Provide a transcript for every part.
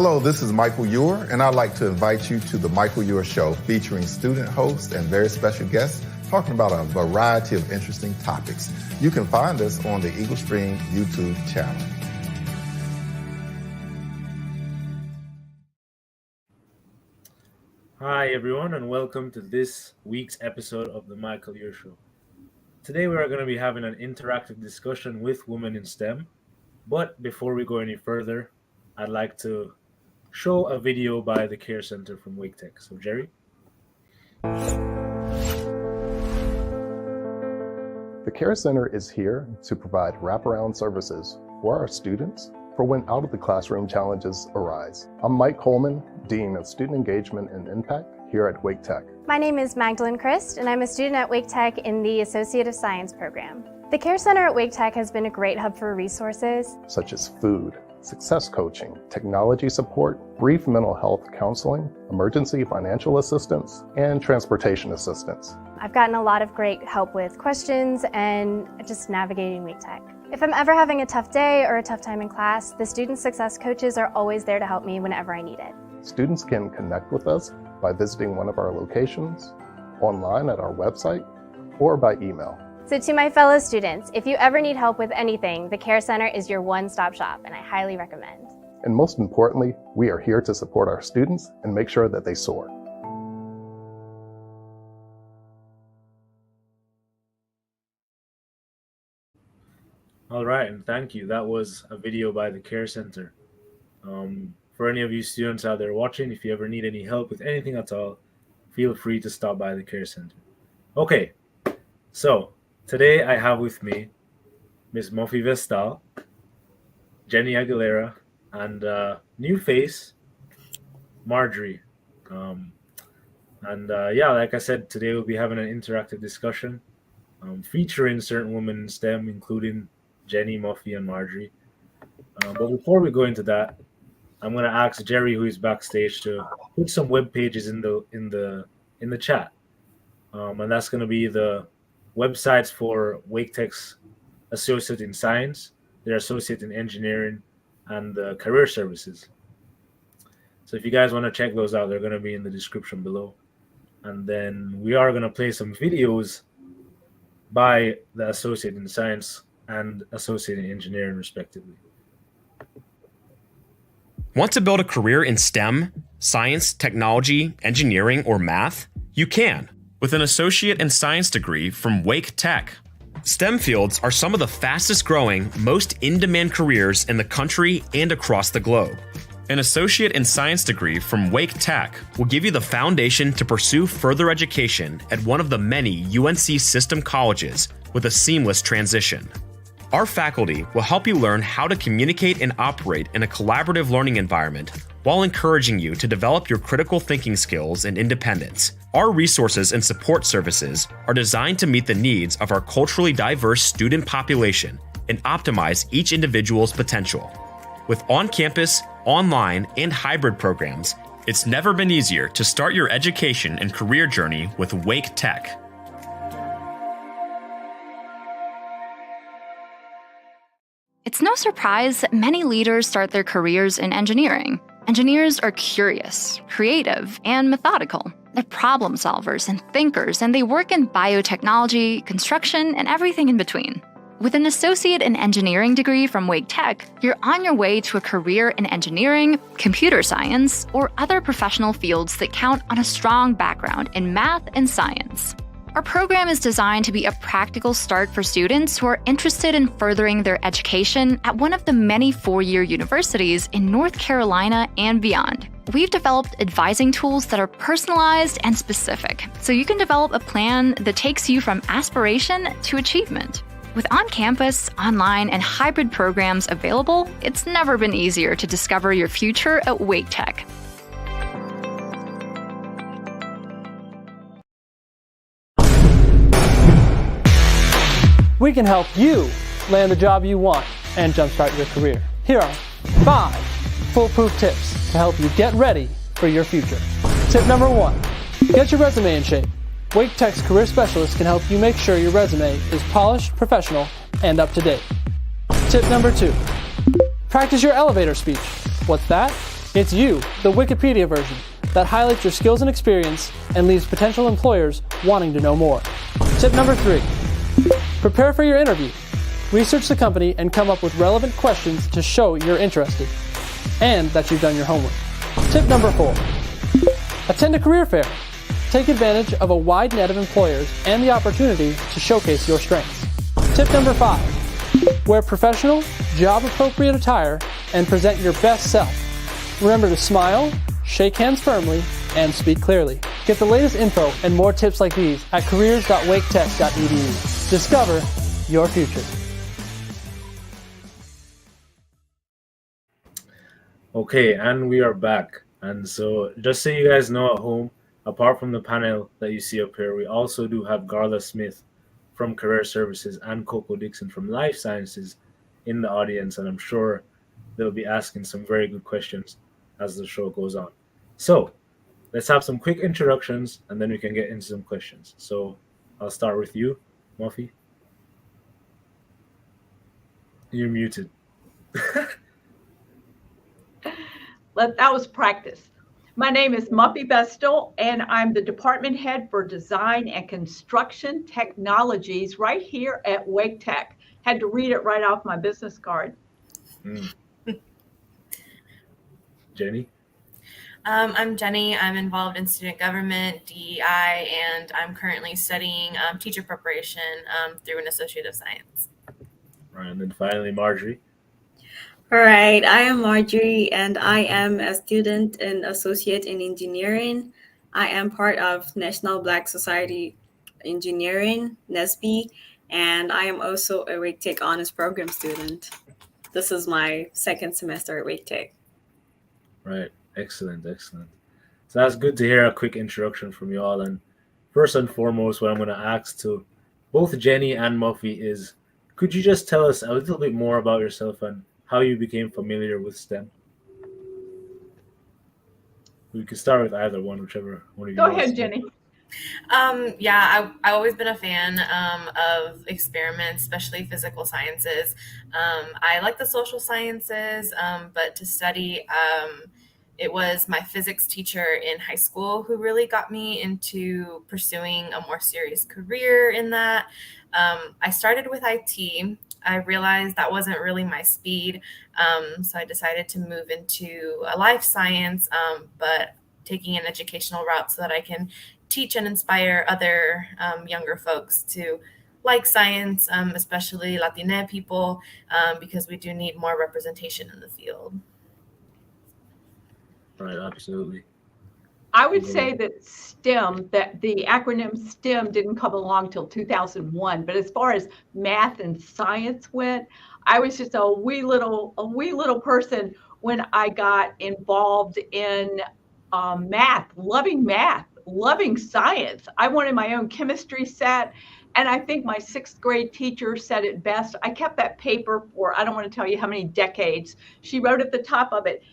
Hello, this is Michael Ewer, and I'd like to invite you to the Michael Ewer Show, featuring student hosts and very special guests talking about a variety of interesting topics. You can find us on the Eagle Stream YouTube channel. Hi everyone, and welcome to this week's episode of the Michael Ewer Show. Today we are going to be having an interactive discussion with women in STEM. But before we go any further, I'd like to show a video by the Care Center from Wake Tech. So Jerry? The Care Center is here to provide wraparound services for our students for when out-of-the-classroom challenges arise. I'm Mike Coleman, Dean of Student Engagement and Impact here at Wake Tech. My name is Magdalene Christ, and I'm a student at Wake Tech in the Associate of Science program. The Care Center at Wake Tech has been a great hub for resources such as food, success coaching, technology support, brief mental health counseling, emergency financial assistance, and transportation assistance. I've gotten a lot of great help with questions and just navigating Wake Tech. If I'm ever having a tough day or a tough time in class, the student success coaches are always there to help me whenever I need it. Students can connect with us by visiting one of our locations, online at our website, or by email. So to my fellow students, if you ever need help with anything, the Care Center is your one-stop shop, and I highly recommend. And most importantly, we are here to support our students and make sure that they soar. All right, and thank you. That was a video by the Care Center. For any of you students out there watching, if you ever need any help with anything at all, feel free to stop by the Care Center. Okay, so today I have with me Miss Muffy Vestal, Jenny Aguilera, and new face, Marjorie. Like I said, today we'll be having an interactive discussion featuring certain women in STEM, including Jenny, Muffy, and Marjorie. But before we go into that, I'm going to ask Jerry, who is backstage, to put some web pages in the chat, and that's going to be the websites for Wake Tech's Associate in Science, their Associate in Engineering, and the Career Services. So if you guys want to check those out, they're going to be in the description below. And then we are going to play some videos by the Associate in Science and Associate in Engineering, respectively. Want to build a career in STEM, science, technology, engineering, or math? You can, with an Associate in Science degree from Wake Tech. STEM fields are some of the fastest growing, most in-demand careers in the country and across the globe. An Associate in Science degree from Wake Tech will give you the foundation to pursue further education at one of the many UNC system colleges with a seamless transition. Our faculty will help you learn how to communicate and operate in a collaborative learning environment while encouraging you to develop your critical thinking skills and independence. Our resources and support services are designed to meet the needs of our culturally diverse student population and optimize each individual's potential. With on-campus, online, and hybrid programs, it's never been easier to start your education and career journey with Wake Tech. It's no surprise that many leaders start their careers in engineering. Engineers are curious, creative, and methodical. They're problem solvers and thinkers, and they work in biotechnology, construction, and everything in between. With an Associate in Engineering degree from Wake Tech, you're on your way to a career in engineering, computer science, or other professional fields that count on a strong background in math and science. Our program is designed to be a practical start for students who are interested in furthering their education at one of the many four-year universities in North Carolina and beyond. We've developed advising tools that are personalized and specific, so you can develop a plan that takes you from aspiration to achievement. With on-campus, online, and hybrid programs available, it's never been easier to discover your future at Wake Tech. We can help you land the job you want and jumpstart your career. Here are 5 foolproof tips to help you get ready for your future. Tip number 1, get your resume in shape. Wake Tech's career specialist can help you make sure your resume is polished, professional, and up to date. Tip number 2, practice your elevator speech. What's that? It's you, the Wikipedia version, that highlights your skills and experience and leaves potential employers wanting to know more. Tip number 3, prepare for your interview. Research the company and come up with relevant questions to show you're interested and that you've done your homework. Tip number 4, attend a career fair. Take advantage of a wide net of employers and the opportunity to showcase your strengths. Tip number 5, wear professional, job-appropriate attire and present your best self. Remember to smile, shake hands firmly, and speak clearly. Get the latest info and more tips like these at careers.waketech.edu. Discover your future. Okay, and we are back. And so just so you guys know at home, apart from the panel that you see up here, we also do have Garla Smith from Career Services and Coco Dixon from Life Sciences in the audience, and I'm sure they'll be asking some very good questions as the show goes on. So let's have some quick introductions, and then we can get into some questions. So I'll start with you, Muffy. You're muted. That was practice. My name is Muffy Vestal, and I'm the department head for design and construction technologies right here at Wake Tech. Had to read it right off my business card. Jenny? I'm Jenny. I'm involved in student government, DEI, and I'm currently studying teacher preparation through an Associate of Science. All right, and then finally, Marjorie. All right, I am Marjorie, and I am a student and associate in engineering. I am part of National Black Society Engineering, NSBE, and I am also a Wake Tech Honors Program student. This is my second semester at Wake Tech. Right, excellent. So that's good to hear a quick introduction from you all. And first and foremost, what I'm going to ask to both Jenny and Muffy is, could you just tell us a little bit more about yourself and how you became familiar with STEM? We could start with either one, whichever one of you. Go ahead, Jenny. I've always been a fan of experiments, especially physical sciences. I like the social sciences, but to study, it was my physics teacher in high school who really got me into pursuing a more serious career in that. I started with IT. I realized that wasn't really my speed, so I decided to move into a life science, but taking an educational route so that I can teach and inspire other younger folks to like science, especially Latina people, because we do need more representation in the field. Right, absolutely. I would say that STEM, that the acronym STEM didn't come along till 2001. But as far as math and science went, I was just a wee little person when I got involved in math, loving science. I wanted my own chemistry set. And I think my 6th grade teacher said it best. I kept that paper for, I don't want to tell you how many decades. She wrote at the top of it,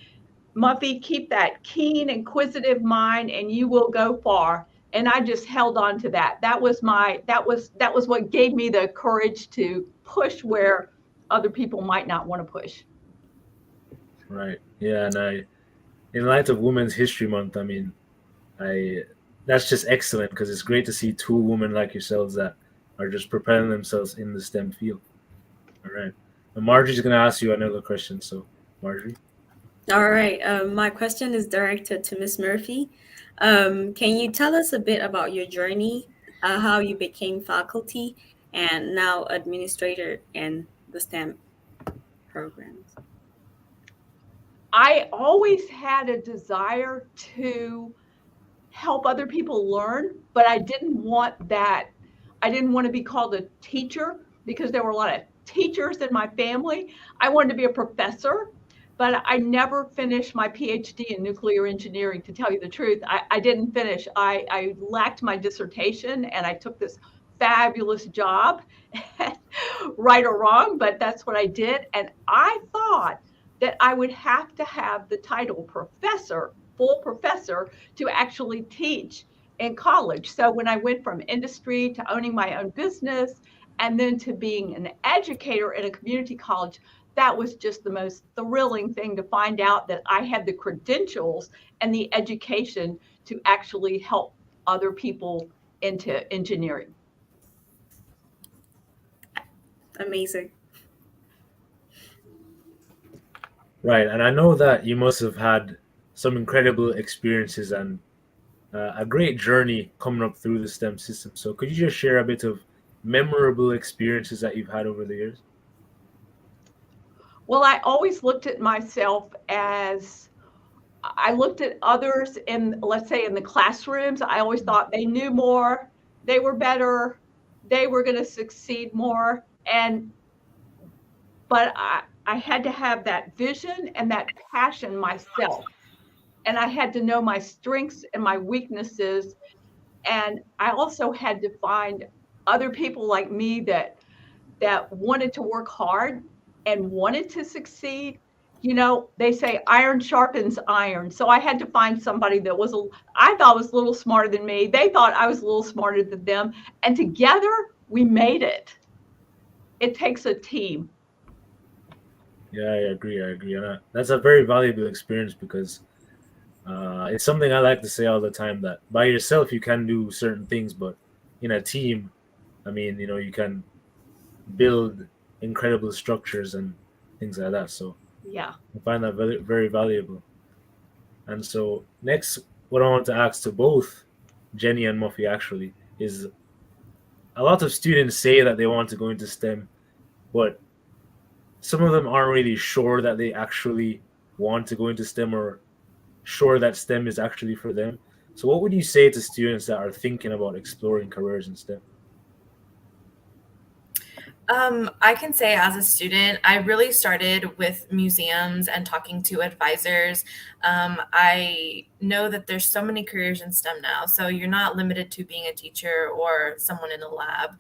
Muffy, keep that keen, inquisitive mind and you will go far. And I just held on to that. That was what gave me the courage to push where other people might not want to push. Right. Yeah. And in light of Women's History Month, that's just excellent because it's great to see 2 women like yourselves that are just propelling themselves in the STEM field. All right. And Marjorie's going to ask you another question. So, Marjorie. All right, my question is directed to Ms. Murphy. Can you tell us a bit about your journey, how you became faculty and now administrator in the STEM programs? I always had a desire to help other people learn, but I didn't want that. I didn't want to be called a teacher because there were a lot of teachers in my family. I wanted to be a professor. But I never finished my PhD in nuclear engineering, to tell you the truth. I didn't finish. I lacked my dissertation, and I took this fabulous job, right or wrong, but that's what I did. And I thought that I would have to have the title professor, full professor, to actually teach in college. So when I went from industry to owning my own business and then to being an educator in a community college, that was just the most thrilling thing to find out that I had the credentials and the education to actually help other people into engineering. Amazing. Right, and I know that you must have had some incredible experiences and a great journey coming up through the STEM system. So could you just share a bit of memorable experiences that you've had over the years? Well, I always looked at myself as I looked at others in, let's say, in the classrooms. I always thought they knew more, they were better, they were going to succeed more. But I had to have that vision and that passion myself. And I had to know my strengths and my weaknesses. And I also had to find other people like me that wanted to work hard and wanted to succeed. You know, they say iron sharpens iron. So I had to find somebody that I thought was a little smarter than me. They thought I was a little smarter than them. And together we made it. It takes a team. Yeah, I agree. And that's a very valuable experience because it's something I like to say all the time, that by yourself you can do certain things, but in a team, I mean, you know, you can build incredible structures and things like that. So yeah, I find that very, very valuable. And so next, what I want to ask to both Jenny and Muffy actually is, a lot of students say that they want to go into STEM, but some of them aren't really sure that they actually want to go into STEM or sure that STEM is actually for them. So what would you say to students that are thinking about exploring careers in STEM? I can say as a student, I really started with museums and talking to advisors. I know that there's so many careers in STEM now, so you're not limited to being a teacher or someone in a lab.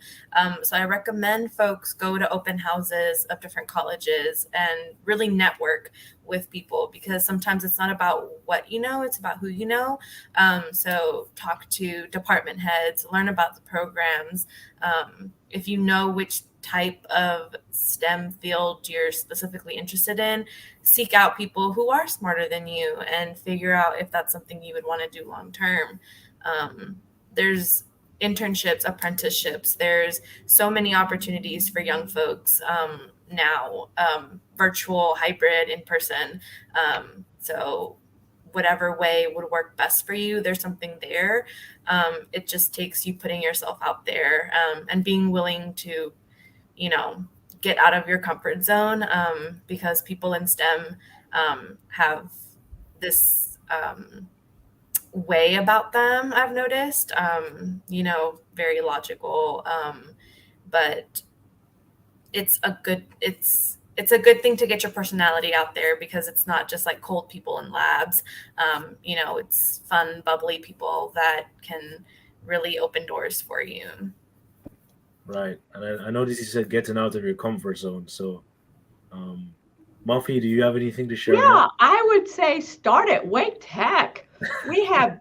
So I recommend folks go to open houses of different colleges and really network with people, because sometimes it's not about what you know, it's about who you know. So talk to department heads, learn about the programs. If you know which type of STEM field you're specifically interested in, seek out people who are smarter than you and figure out if that's something you would want to do long term. There's internships, apprenticeships. There's so many opportunities for young folks now, virtual, hybrid, in person. So whatever way would work best for you, there's something there. It just takes you putting yourself out there and being willing to, you know, get out of your comfort zone, because people in STEM have this way about them, I've noticed, you know, very logical, but it's a good thing to get your personality out there, because it's not just like cold people in labs. You know, it's fun, bubbly people that can really open doors for you. Right. And I noticed you said getting out of your comfort zone. So, Muffy, do you have anything to share? Yeah, I would say start at Wake Tech. We have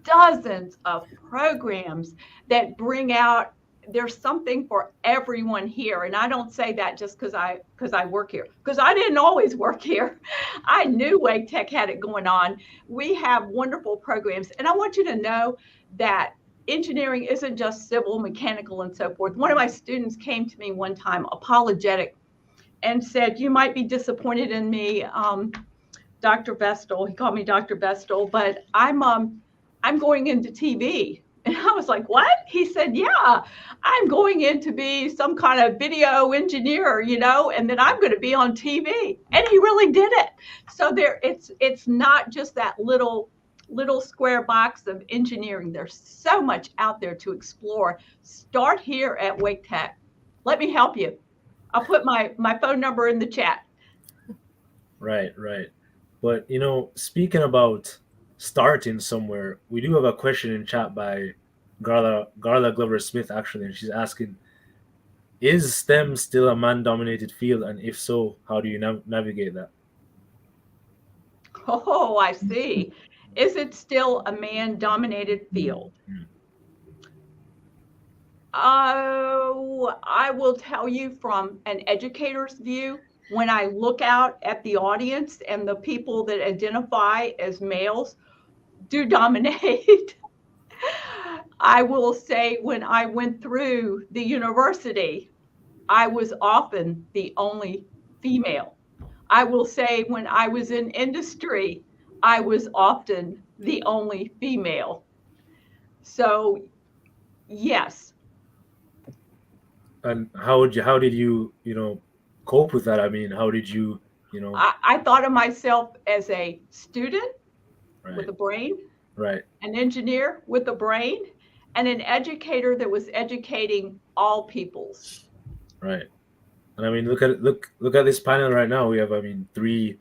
dozens of programs that bring out, there's something for everyone here. And I don't say that just because I work here, because I didn't always work here. I knew Wake Tech had it going on. We have wonderful programs. And I want you to know that engineering isn't just civil, mechanical, and so forth. One of my students came to me one time, apologetic, and said, "You might be disappointed in me, Dr. Vestal." He called me Dr. Vestal, but I'm going into TV. And I was like, "What?" He said, "Yeah, I'm going in to be some kind of video engineer, you know, and then I'm going to be on TV." And he really did it. So it's not just that little square box of engineering. There's so much out there to explore. Start here at Wake Tech. Let me help you. I'll put my phone number in the chat. Right. But, you know, speaking about starting somewhere, we do have a question in chat by Garla Glover Smith, actually, and she's asking, is STEM still a man-dominated field? And if so, how do you navigate that? Oh, I see. Is it still a man-dominated field? Oh, I will tell you from an educator's view, when I look out at the audience and the people that identify as males do dominate, I will say when I went through the university, I was often the only female. I will say when I was in industry, I was often the only female. So, yes. And how did you, cope with that? I mean, how did you, I thought of myself as a student with right, a brain, right, an engineer with a brain, and an educator that was educating all peoples. right. And I mean, look at this panel right now. We have, I mean, three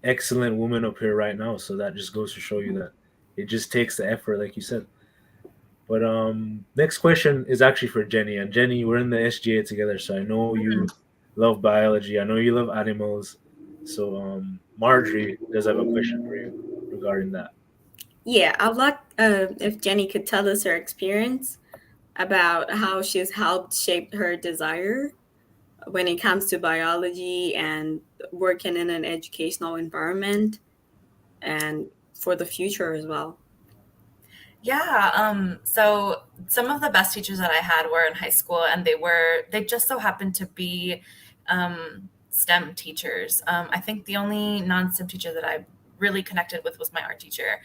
excellent women up here right now. So that just goes to show you that it just takes the effort, like you said. But next question is actually for Jenny. And Jenny, we're in the SGA together, so I know you love biology. I know you love animals. So Marjorie does have a question for you regarding that. Yeah, I'd like if Jenny could tell us her experience about how she's helped shape her desire when it comes to biology and working in an educational environment and for the future as well. Yeah, so some of the best teachers that I had were in high school, and they just so happened to be STEM teachers. I think the only non-STEM teacher that I really connected with was my art teacher.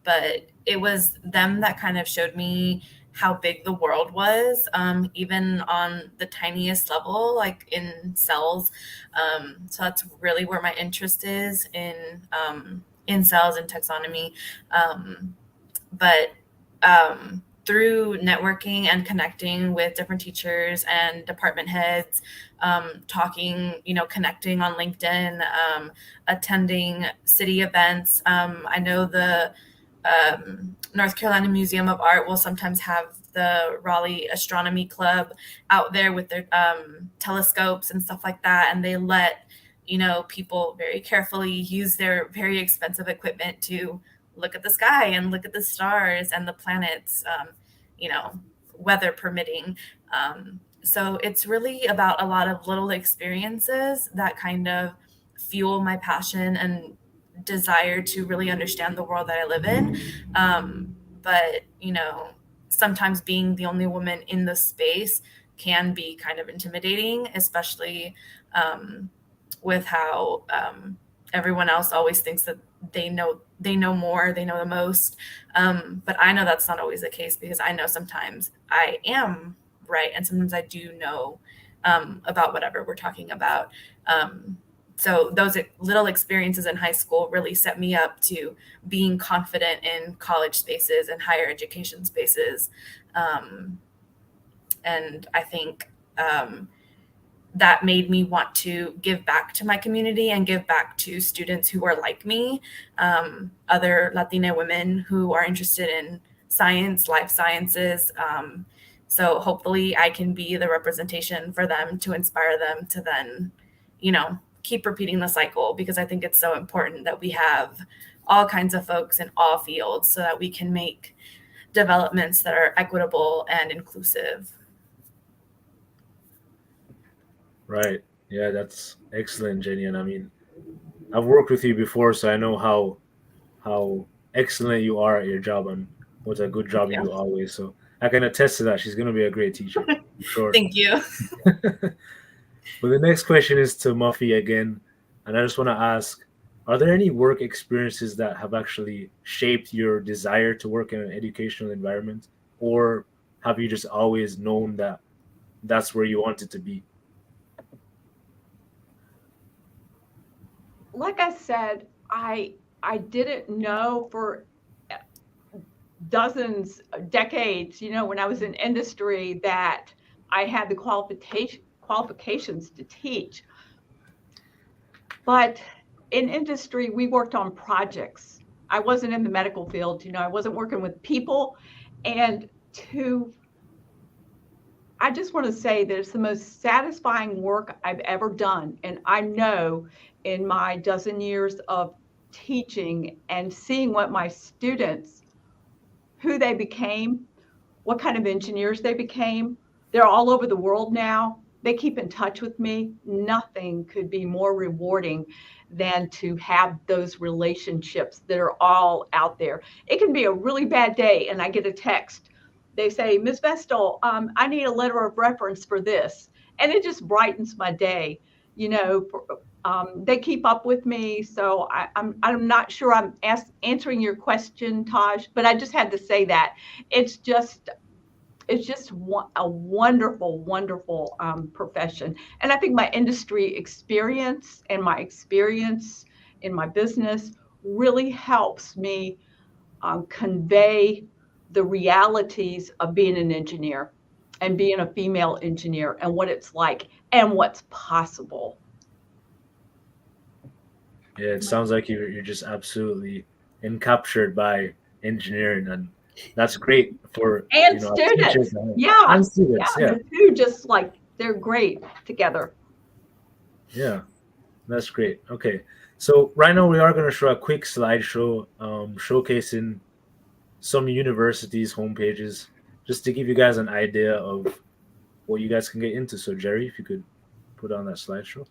But it was them that kind of showed me how big the world was, even on the tiniest level, like in cells. So that's really where my interest is in cells and taxonomy. But through networking and connecting with different teachers and department heads, talking, connecting on LinkedIn, attending city events. I know the North Carolina Museum of Art will sometimes have the Raleigh Astronomy Club out there with their telescopes and stuff like that. And they let, people very carefully use their very expensive equipment to look at the sky and look at the stars and the planets, weather permitting. So it's really about a lot of little experiences that kind of fuel my passion and desire to really understand the world that I live in. But, sometimes being the only woman in the space can be kind of intimidating, especially with how everyone else always thinks that they know more, they know the most. But I know that's not always the case, because I know sometimes I am right, and sometimes I do know about whatever we're talking about. So those little experiences in high school really set me up to being confident in college spaces and higher education spaces. And I think that made me want to give back to my community and give back to students who are like me, other Latina women who are interested in science, life sciences. So hopefully I can be the representation for them to inspire them to then, keep repeating the cycle, because I think it's so important that we have all kinds of folks in all fields so that we can make developments that are equitable and inclusive. Right. Yeah, that's excellent, Jenny. And I mean, I've worked with you before, so I know how excellent you are at your job and what a good job you do always. So I can attest to that. She's going to be a great teacher. Sure. Thank you. Well, the next question is to Muffy again. And I just want to ask, are there any work experiences that have actually shaped your desire to work in an educational environment? Or have you just always known that that's where you wanted to be? Like I said, I didn't know for dozens, decades, when I was in industry, that I had the qualifications to teach. But in industry, we worked on projects. I wasn't in the medical field, I wasn't working with people. And I just want to say that it's the most satisfying work I've ever done. And I know in my dozen years of teaching and seeing what my students, who they became, what kind of engineers they became. They're all over the world now. They keep in touch with me. Nothing could be more rewarding than to have those relationships that are all out there. It can be a really bad day and I get a text. They say, Ms. Vestal, I need a letter of reference for this. And it just brightens my day. You know, they keep up with me. So I'm not sure I'm answering your question, Taj, but I just had to say that. It's just a wonderful, wonderful profession. And I think my industry experience and my experience in my business really helps me convey the realities of being an engineer and being a female engineer and what it's like and what's possible. Yeah, it sounds like you're just absolutely encaptured by engineering, and that's great for and students. Teachers yeah, and students. Yeah, the two just like they're great together. Yeah, that's great. Okay, so right now we are going to show a quick slideshow showcasing some universities' homepages, just to give you guys an idea of what you guys can get into. So Jerry, if you could put on that slideshow.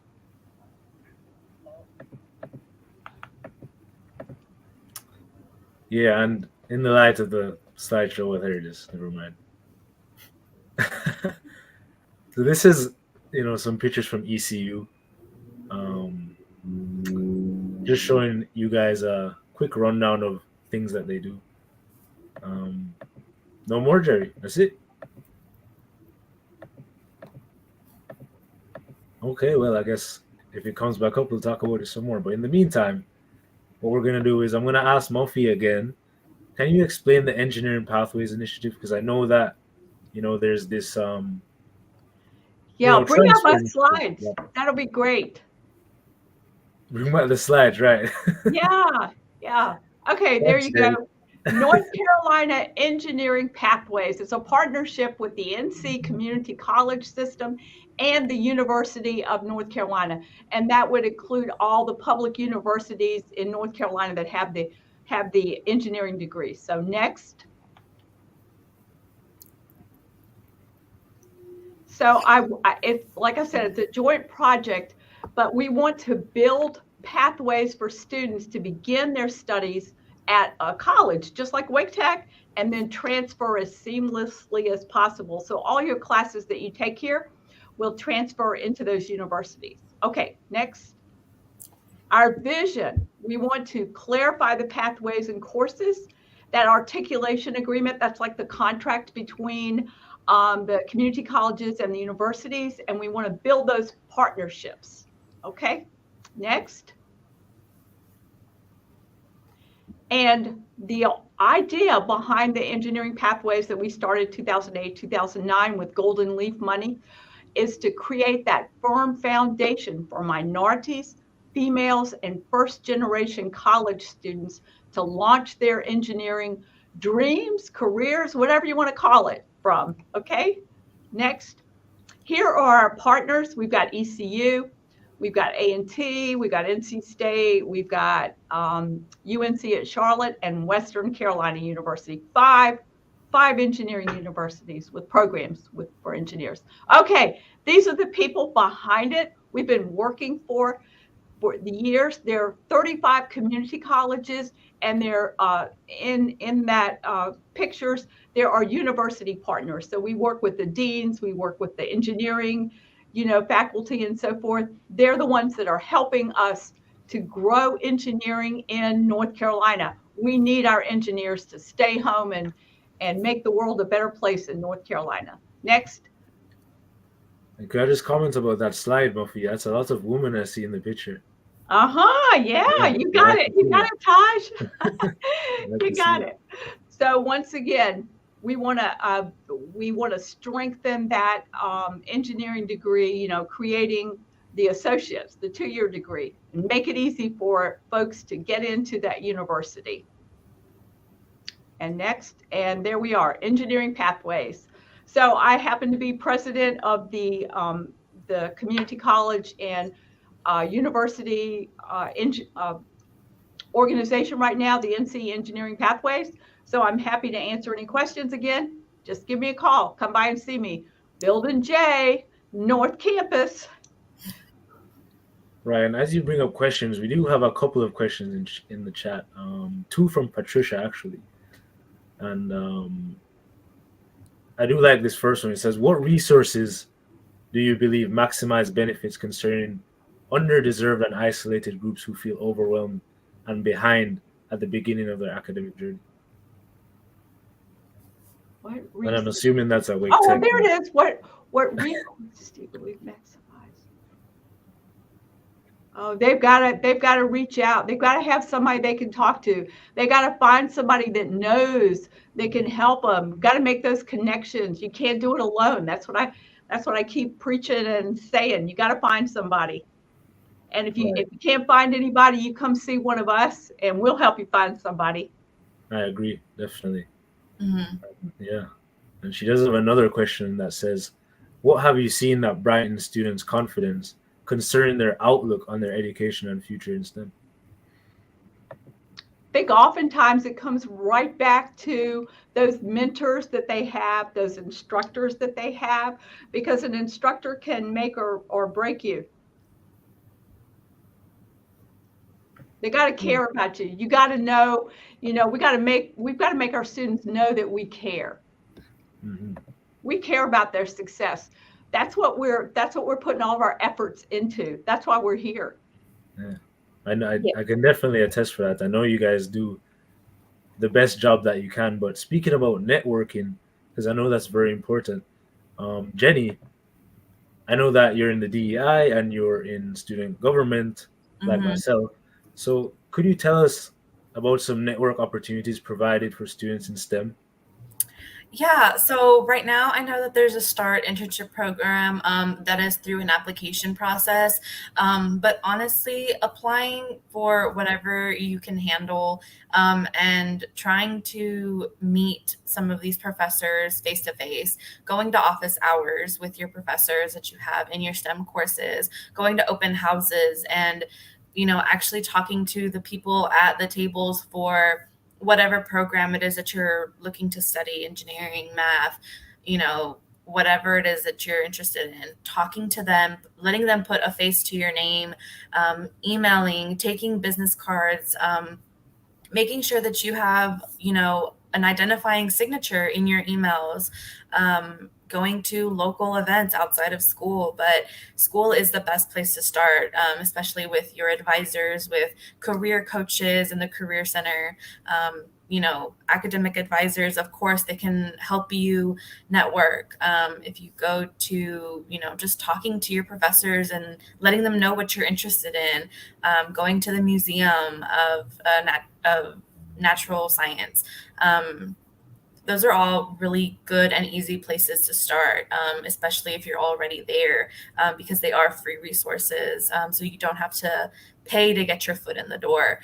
Yeah, and in the light of the slideshow, well, there it is. Never mind. So this is, some pictures from ECU. Just showing you guys a quick rundown of things that they do. No more, Jerry. That's it. Okay, well, I guess if it comes back up, we'll talk about it some more. But in the meantime, what we're going to do is I'm going to ask Muffy again. Can you explain the Engineering Pathways Initiative? Because I know that, there's this... bring out my slides. That'll be great. Bring out the slides, right? Yeah. Okay, there you go. North Carolina Engineering Pathways. It's a partnership with the NC Community College System and the University of North Carolina. And that would include all the public universities in North Carolina that have the engineering degree. So next. So it's like I said, it's a joint project, but we want to build pathways for students to begin their studies at a college, just like Wake Tech, and then transfer as seamlessly as possible. So all your classes that you take here will transfer into those universities. Okay, next. Our vision, we want to clarify the pathways and courses. That articulation agreement, that's like the contract between the community colleges and the universities, and we want to build those partnerships. Okay, next. And the idea behind the engineering pathways that we started 2008, 2009 with Golden Leaf money is to create that firm foundation for minorities, females, and first-generation college students to launch their engineering dreams, careers, whatever you want to call it from. Okay, next. Here are our partners. We've got ECU, we've got A&T, we've got NC State, we've got UNC at Charlotte, and Western Carolina University. Five engineering universities with programs for engineers. Okay, these are the people behind it. We've been working for the years. There are 35 community colleges, and they're in that pictures, there are university partners. So we work with the deans, we work with the engineering, faculty and so forth. They're the ones that are helping us to grow engineering in North Carolina. We need our engineers to stay home and make the world a better place in North Carolina. Next. Could I just comment about that slide, Muffy? That's a lot of women I see in the picture. Yeah, you got it. You got it, Taj. You got it. So once again, we want to strengthen that engineering degree, creating the associates, the 2-year degree, and make it easy for folks to get into that university. And next, and there we are, engineering pathways. So I happen to be president of the community college and university organization right now, the NC Engineering Pathways. So I'm happy to answer any questions again. just give me a call. Come by and see me. Building J, North Campus. Right, and as you bring up questions, we do have a couple of questions in the chat. Two from Patricia, actually. And I do like this first one. It says, what resources do you believe maximize benefits concerning underdeserved and isolated groups who feel overwhelmed and behind at the beginning of their academic journey? And I'm assuming that's a Wake Tech. Oh, there it is. What resources do you believe maximize? Oh, they've got to reach out. They've got to have somebody they can talk to. They got to find somebody that knows that can help them. Got to make those connections. You can't do it alone. That's what I keep preaching and saying. You got to find somebody. And if you can't find anybody, you come see one of us, and we'll help you find somebody. I agree, definitely. Mm-hmm. Yeah. And she does have another question that says, what have you seen that brightens students' confidence concerning their outlook on their education and future in STEM? I think oftentimes it comes right back to those mentors that they have, those instructors that they have, because an instructor can make or break you. They got to care about you. You got to know, we've got to make our students know that we care. Mm-hmm. We care about their success. That's what we're putting all of our efforts into. That's why we're here. Yeah. I can definitely attest for that. I know you guys do the best job that you can, but speaking about networking, because I know that's very important. Jenny, I know that you're in the DEI and you're in student government, like myself. So could you tell us about some network opportunities provided for students in STEM? Yeah, so right now I know that there's a START internship program that is through an application process. But honestly, applying for whatever you can handle and trying to meet some of these professors face to face, going to office hours with your professors that you have in your STEM courses, going to open houses and actually talking to the people at the tables for whatever program it is that you're looking to study, engineering, math, whatever it is that you're interested in, talking to them, letting them put a face to your name, emailing, taking business cards, making sure that you have, an identifying signature in your emails, going to local events outside of school. But school is the best place to start, especially with your advisors, with career coaches in the Career Center, academic advisors. Of course, they can help you network. If you go to, just talking to your professors and letting them know what you're interested in, going to the Museum of Natural Science. Those are all really good and easy places to start, especially if you're already there, because they are free resources. So you don't have to pay to get your foot in the door.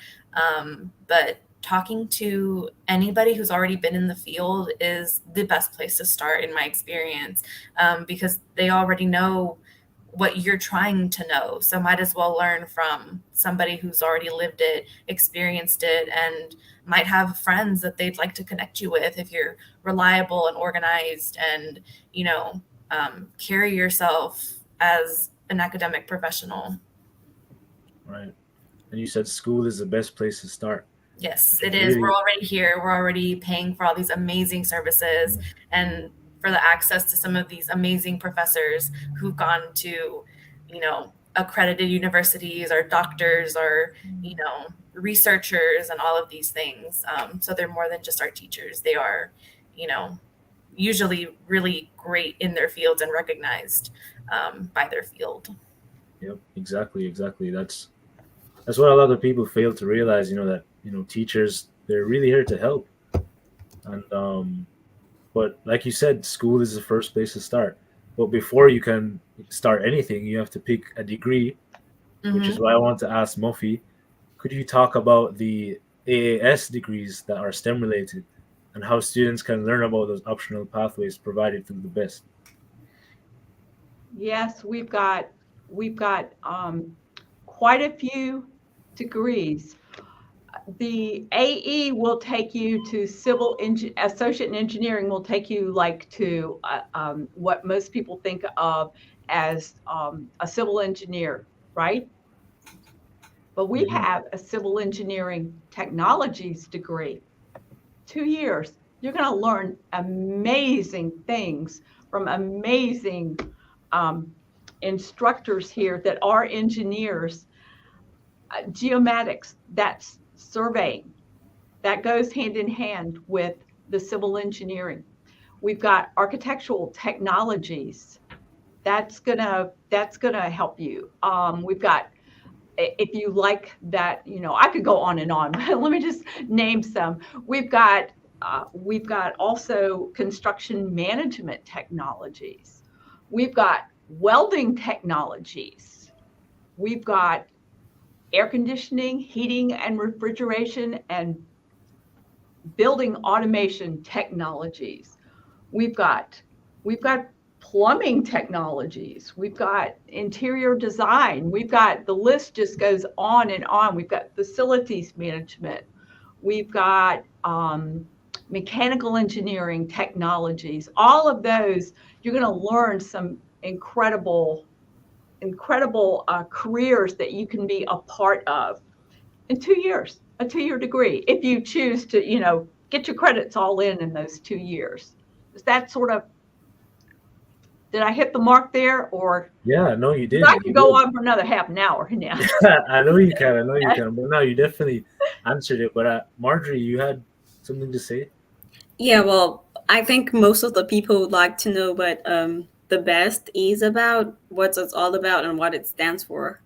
But talking to anybody who's already been in the field is the best place to start, in my experience, because they already know what you're trying to know. So might as well learn from somebody who's already lived it, experienced it, and might have friends that they'd like to connect you with if you're reliable and organized and, carry yourself as an academic professional. Right. And you said school is the best place to start. Yes, it is. We're already here. We're already paying for all these amazing services and for the access to some of these amazing professors who've gone to, accredited universities or doctors or, researchers and all of these things. So they're more than just our teachers. They are, usually really great in their fields and recognized by their field. Yep, exactly. That's what a lot of people fail to realize, that, teachers, they're really here to help. And, but like you said, school is the first place to start. But before you can start anything, you have to pick a degree, which is why I want to ask Muffy, could you talk about the AAS degrees that are STEM related and how students can learn about those optional pathways provided through the BEST? Yes, we've got quite a few degrees. the AE will take you to associate in engineering will take you like to what most people think of as a civil engineer, right? But we have a civil engineering technologies degree, 2 years. You're going to learn amazing things from amazing instructors here that are engineers. Geomatics, that's surveying. That goes hand in hand with the civil engineering. We've got architectural technologies. That's gonna help you. We've got, if you like that, I could go on and on, but let me just name some. We've got also construction management technologies. We've got welding technologies. We've got air conditioning, heating and refrigeration, and building automation technologies. We've got plumbing technologies. We've got interior design. We've got, the list just goes on and on. We've got facilities management. We've got mechanical engineering technologies. All of those, you're going to learn some incredible careers that you can be a part of in 2 years, a 2-year degree, if you choose to, get your credits all in those 2 years. Is that sort of, did I hit the mark there, or? Yeah, no, you did. I could go on for another half an hour now. I know you can, but no, you definitely answered it. But Marjorie, you had something to say? Yeah, well, I think most of the people would like to know what the BEST is about, what it's all about, and what it stands for.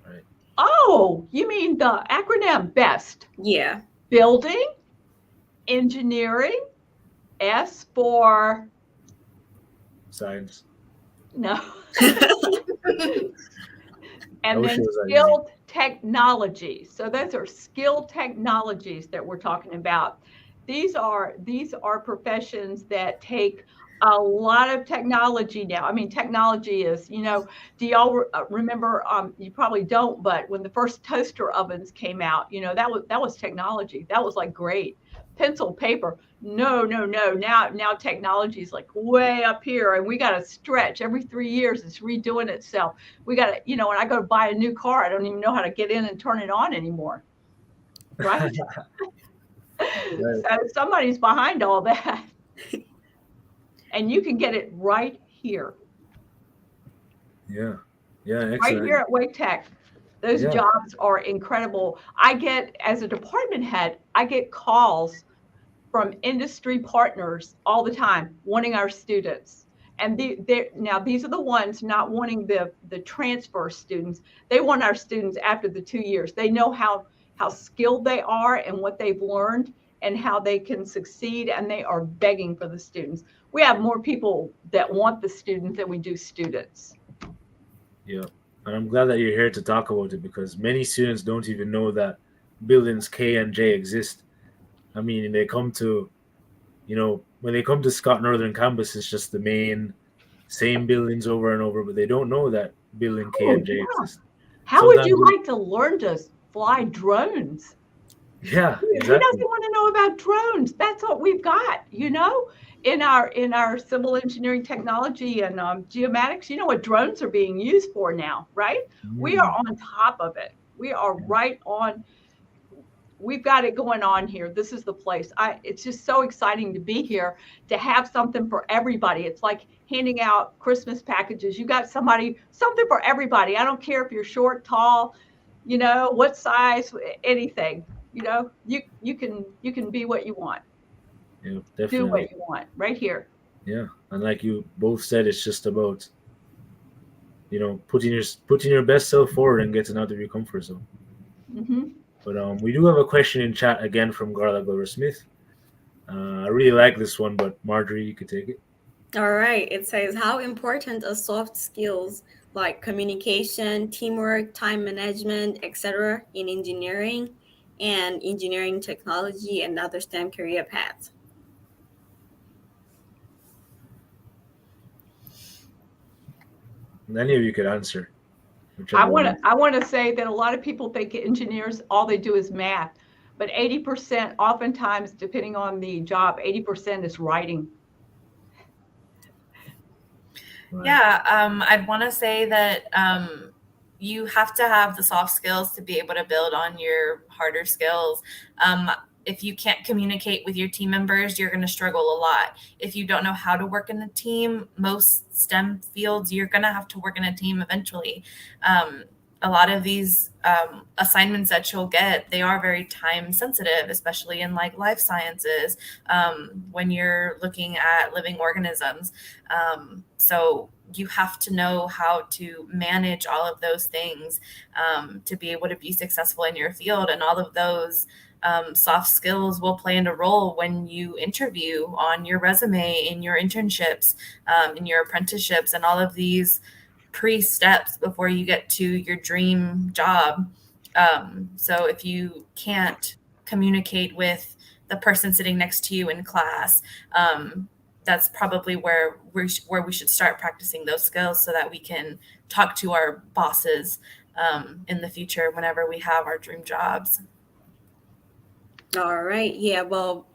Right. Oh, you mean the acronym BEST? Yeah. Building, engineering, S for science. No. And then skilled technologies. So those are skilled technologies that we're talking about. These are professions that take a lot of technology now. I mean, technology is, do y'all remember, you probably don't, but when the first toaster ovens came out, that was technology. That was like great. Pencil, paper. No. Now technology is like way up here, and we got to stretch. Every 3 years, it's redoing itself. We got to, when I go to buy a new car, I don't even know how to get in and turn it on anymore. Right? Right. So somebody's behind all that. And you can get it right here. Yeah. Excellent. Right here at Wake Tech. Those jobs are incredible. I get, as a department head, I get calls from industry partners all the time wanting our students. And now these are the ones not wanting the transfer students. They want our students after the 2 years. They know how skilled they are and what they've learned and how they can succeed, and they are begging for the students. We have more people that want the students than we do students. Yeah, and I'm glad that you're here to talk about it, because many students don't even know that buildings K and J exist. I mean, they come to, when they come to Scott Northern Campus, it's just the same buildings over and over, but they don't know that building K and J exists. How would you like to learn to fly drones? Yeah, exactly. Who doesn't want to know about drones? That's what we've got, in our civil engineering technology and geomatics. You know what drones are being used for now, right? We are on top of it. We are right on. We've got it going on here. This is the place. It's just so exciting to be here, to have something for everybody. It's like handing out Christmas packages. You got something for everybody. I don't care if you're short, tall, what size, anything. You can be what you want. Yeah, definitely. Do what you want right here. Yeah, and like you both said, it's just about, putting your best self forward and getting out of your comfort zone. Mm-hmm. But we do have a question in chat again from Garla Glover-Smith. I really like this one, but Marjorie, you could take it. All right. It says, how important are soft skills like communication, teamwork, time management, etc. in engineering and engineering technology and other STEM career paths? Any of you could answer. I want to say that a lot of people think engineers, all they do is math. but 80%, oftentimes, depending on the job, 80% is writing. Yeah, I'd want to say that you have to have the soft skills to be able to build on your harder skills. If you can't communicate with your team members, you're going to struggle a lot. If you don't know how to work in a team, most STEM fields, you're going to have to work in a team eventually. A lot of these assignments that you'll get, they are very time sensitive, especially in like life sciences, when you're looking at living organisms. So you have to know how to manage all of those things to be able to be successful in your field. And all of those soft skills will play into role when you interview, on your resume, in your internships, in your apprenticeships, and all of these pre-steps before you get to your dream job. So if you can't communicate with the person sitting next to you in class, that's probably where we should start practicing those skills so that we can talk to our bosses in the future whenever we have our dream jobs. All right. Yeah. Well,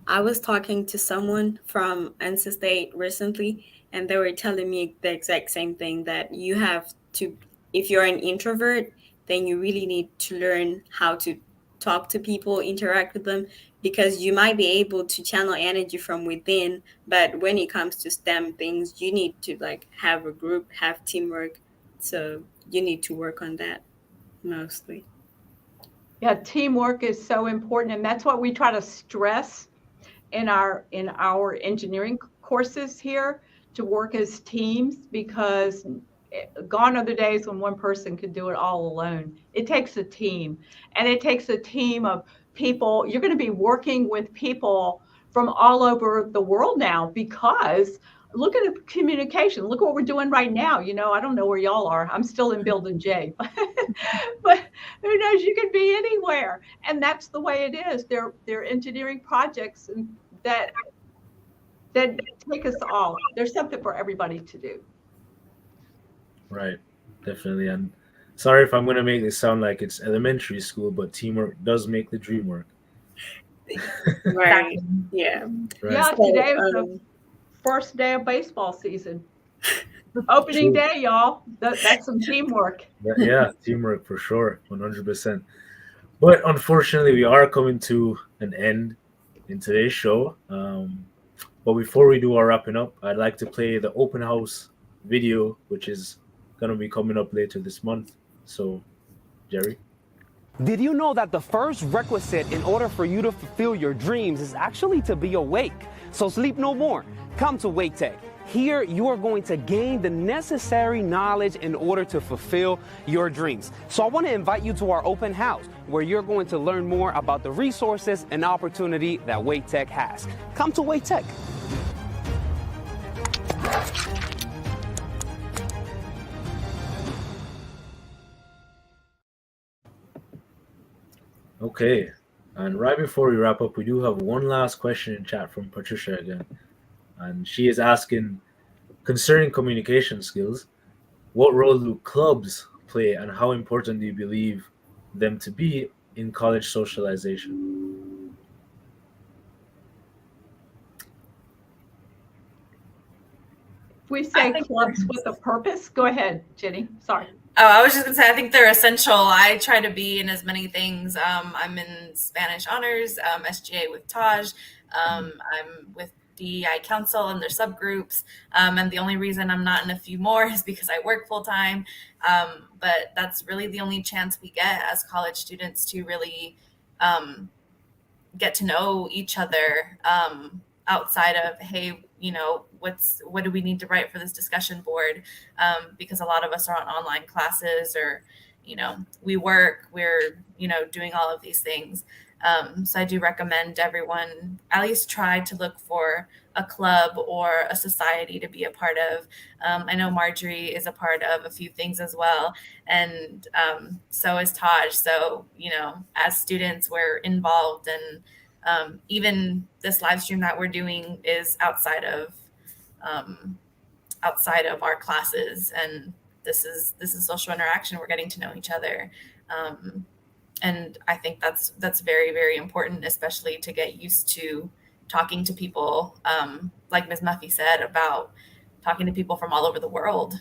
I was talking to someone from NC State recently, and they were telling me the exact same thing, that you have to, if you're an introvert, then you really need to learn how to talk to people, interact with them, because you might be able to channel energy from within. But when it comes to STEM things, you need to like have a group, have teamwork. So you need to work on that mostly. Yeah, teamwork is so important, and that's what we try to stress in our engineering courses here, to work as teams, because gone are the days when one person could do it all alone. It takes a team, and it takes a team of people. You're going to be working with people from all over the world now, because look at the communication. Look what we're doing right now. You know, I don't know where y'all are. I'm still in Building J, but who knows? You could be anywhere, and that's the way it is. They're engineering projects that take us all. There's something for everybody to do. Right, definitely. And sorry if I'm going to make this sound like it's elementary school, but teamwork does make the dream work. Right. Yeah. Right. Yeah, today was the first day of baseball season. Opening day, y'all. That's some teamwork. Yeah, teamwork for sure, 100%. But unfortunately, we are coming to an end in today's show. But before we do our wrapping up, I'd like to play the open house video, which is going to be coming up later this month. So, Jerry? Did you know that the first requisite in order for you to fulfill your dreams is actually to be awake? So sleep no more. Come to Wake Tech. Here, you are going to gain the necessary knowledge in order to fulfill your dreams. So I want to invite you to our open house, where you're going to learn more about the resources and opportunity that Wake Tech has. Come to Wake Tech. Okay. And right before we wrap up, we do have one last question in chat from Patricia again. And she is asking, concerning communication skills, what role do clubs play, and how important do you believe them to be in college socialization? If we say clubs with a purpose, go ahead, Jenny. Sorry. Oh, I was just going to say, I think they're essential. I try to be in as many things. I'm in Spanish honors, SGA with Taj. I'm with DEI Council and their subgroups. And the only reason I'm not in a few more is because I work full time. But that's really the only chance we get as college students to really get to know each other outside of, hey, you know, what do we need to write for this discussion board? Because a lot of us are on online classes, or, you know, we work, we're, you know, doing all of these things. So I do recommend everyone at least try to look for a club or a society to be a part of. I know Marjorie is a part of a few things as well. And so is Taj. So, you know, as students, we're involved, and even this live stream that we're doing is outside of our classes, and this is social interaction. We're getting to know each other. And I think that's very, very important, especially to get used to talking to people, like Ms. Muffy said, about talking to people from all over the world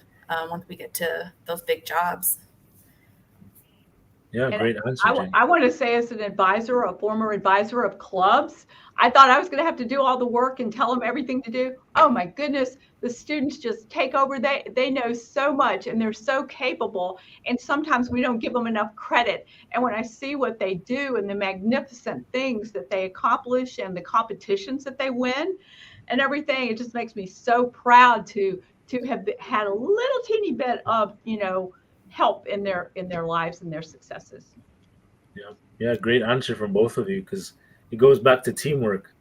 once we get to those big jobs. Yeah, And great answer, Jenny. I want to say, as an advisor, a former advisor of clubs, I thought I was going to have to do all the work and tell them everything to do. Oh my goodness, the students just take over. They know so much and they're so capable. And sometimes we don't give them enough credit. And when I see what they do and the magnificent things that they accomplish and the competitions that they win and everything, it just makes me so proud to have had a little teeny bit of, help in their lives and their successes. Yeah, great answer from both of you, because it goes back to teamwork.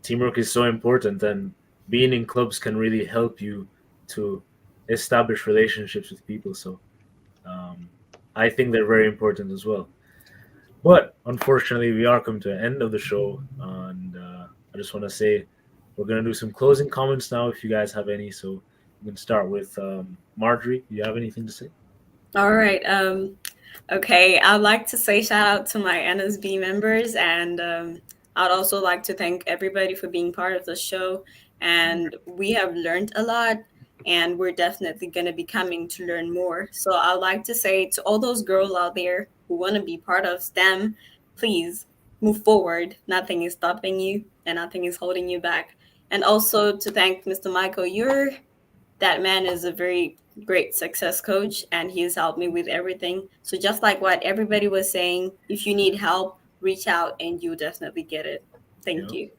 Teamwork is so important, and being in clubs can really help you to establish relationships with people. So I think they're very important as well. But unfortunately, we are coming to the end of the show, and I just want to say we're going to do some closing comments now if you guys have any. So we can start with Marjorie. Do you have anything to say? All right. Okay. I'd like to say shout out to my NSB members, and I'd also like to thank everybody for being part of the show. And we have learned a lot, and we're definitely going to be coming to learn more. So I'd like to say to all those girls out there who want to be part of STEM, please move forward. Nothing is stopping you, and nothing is holding you back. And also to thank Mr. Michael Ure. That man is a very great success coach, and he's helped me with everything. So just like what everybody was saying, if you need help, reach out and you'll definitely get it. Thank you.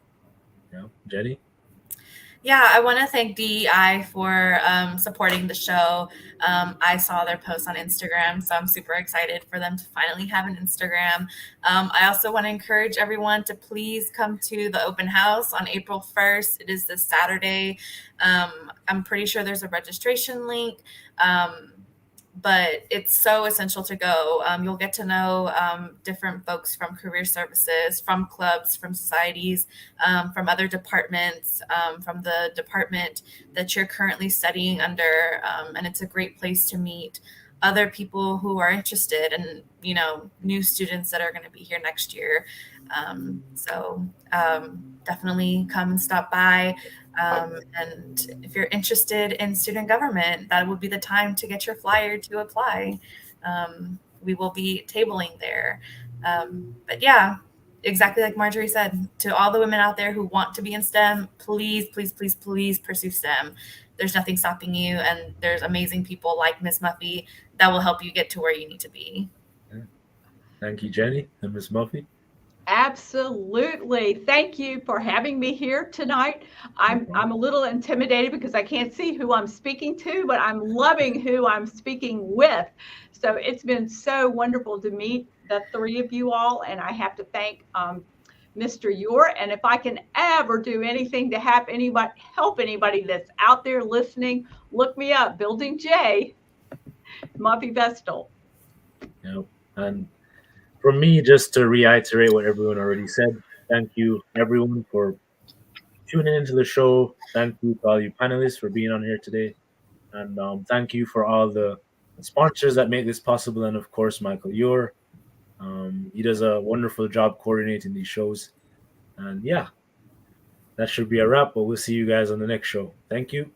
Yeah, Jenny? Yeah, I want to thank DEI for supporting the show. I saw their post on Instagram, so I'm super excited for them to finally have an Instagram. I also want to encourage everyone to please come to the open house on April 1st. It is this Saturday. I'm pretty sure there's a registration link. But it's so essential to go. You'll get to know different folks from career services, from clubs, from societies, from other departments, from the department that you're currently studying under. And it's a great place to meet other people who are interested and, new students that are going to be here next year. So definitely come and stop by. And if you're interested in student government, that would be the time to get your flyer to apply. We will be tabling there. But yeah, exactly like Marjorie said, to all the women out there who want to be in STEM, please, please, please, please pursue STEM. There's nothing stopping you, and there's amazing people like Ms. Muffy that will help you get to where you need to be. Thank you, Jenny and Ms. Muffy. Absolutely. Thank you for having me here tonight. I'm a little intimidated because I can't see who I'm speaking to, but I'm loving who I'm speaking with. So it's been so wonderful to meet the three of you all, and I have to thank Mr. Ure. And if I can ever do anything to help anybody that's out there listening, look me up, Building J, Muffy Vestal. Yeah, and from me, just to reiterate what everyone already said, thank you, everyone, for tuning into the show. Thank you to all you panelists for being on here today. And thank you for all the sponsors that make this possible. And, of course, Michael Ure. He does a wonderful job coordinating these shows. And, yeah, that should be a wrap. But we'll see you guys on the next show. Thank you.